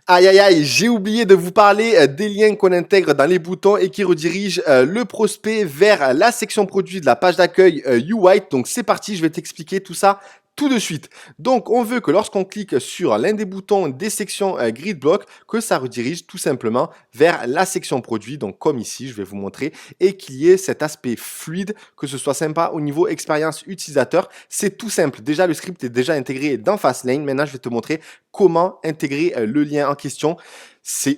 Aïe aïe aïe, j'ai oublié de vous parler des liens qu'on intègre dans les boutons et qui redirigent le prospect vers la section produit de la page d'accueil UI. Donc c'est parti, je vais t'expliquer tout ça tout de suite. Donc on veut que lorsqu'on clique sur l'un des boutons des sections grid block, que ça redirige tout simplement vers la section produit, donc comme ici, je vais vous montrer, et qu'il y ait cet aspect fluide, que ce soit sympa au niveau expérience utilisateur. C'est tout simple. Déjà, le script est déjà intégré dans Fastlane. Maintenant, je vais te montrer comment intégrer le lien en question.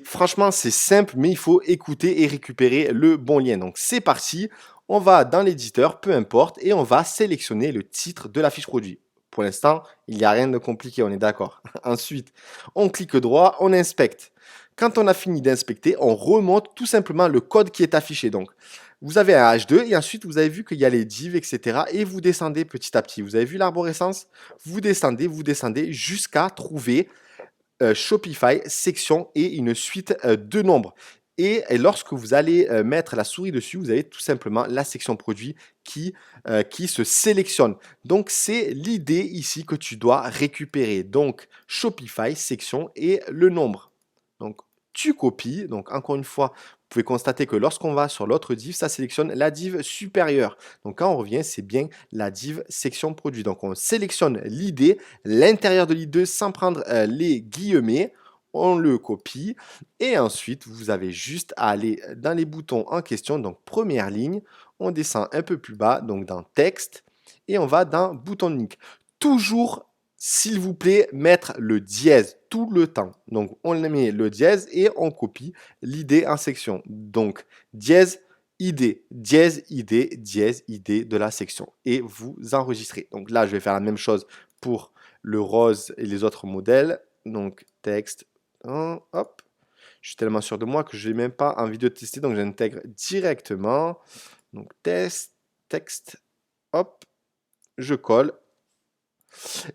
Franchement, c'est simple, mais il faut écouter et récupérer le bon lien. Donc c'est parti, on va dans l'éditeur, peu importe, et on va sélectionner le titre de la fiche produit. Pour l'instant, il n'y a rien de compliqué, on est d'accord. Ensuite, on clique droit, on inspecte. Quand on a fini d'inspecter, on remonte tout simplement le code qui est affiché. Donc, vous avez un H2 et ensuite vous avez vu qu'il y a les divs, etc. Et vous descendez petit à petit. Vous avez vu l'arborescence? Vous descendez jusqu'à trouver Shopify, section et une suite de nombres. Et lorsque vous allez mettre la souris dessus, vous avez tout simplement la section produit qui se sélectionne. Donc, c'est l'idée ici que tu dois récupérer. Donc, Shopify, section et le nombre. Donc, tu copies. Donc, encore une fois, vous pouvez constater que lorsqu'on va sur l'autre div, ça sélectionne la div supérieure. Donc, quand on revient, c'est bien la div section produit. Donc, on sélectionne l'idée, l'intérieur de l'idée sans prendre les guillemets. On le copie et ensuite, vous avez juste à aller dans les boutons en question. Donc, première ligne, on descend un peu plus bas, donc dans texte et on va dans bouton de link. Toujours s'il vous plaît, mettre le dièse tout le temps. Donc, on met le dièse et on copie l'idée en section. Donc, dièse, idée, dièse, idée, dièse, idée de la section. Et vous enregistrez. Donc là, je vais faire la même chose pour le rose et les autres modèles. Donc, texte, hop. Je suis tellement sûr de moi que je n'ai même pas envie de tester. Donc, j'intègre directement. Donc, texte, hop. Je colle.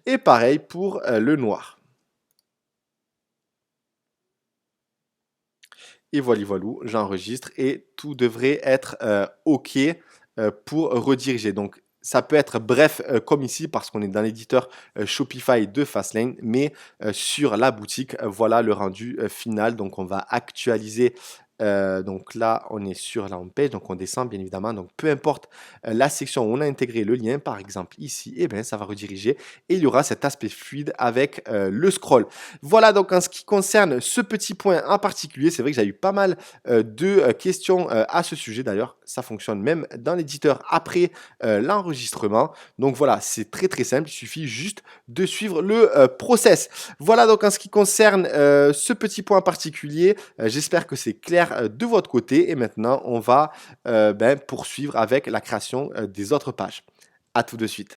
Et pareil pour le noir. Et voilà, j'enregistre et tout devrait être OK pour rediriger. Donc, ça peut être bref comme ici parce qu'on est dans l'éditeur Shopify de Fastlane, mais sur la boutique, voilà le rendu final. Donc, on va actualiser. Donc là, on est sur la home page, donc on descend bien évidemment. Donc, peu importe la section où on a intégré le lien, par exemple ici, et bien, ça va rediriger et il y aura cet aspect fluide avec le scroll. Voilà donc en ce qui concerne ce petit point en particulier, c'est vrai que j'ai eu pas mal de questions à ce sujet. D'ailleurs, ça fonctionne même dans l'éditeur après l'enregistrement. Donc voilà, c'est très très simple. Il suffit juste de suivre le process. Voilà donc en ce qui concerne ce petit point en particulier. J'espère que c'est clair de votre côté. Et maintenant, on va poursuivre avec la création des autres pages. À tout de suite.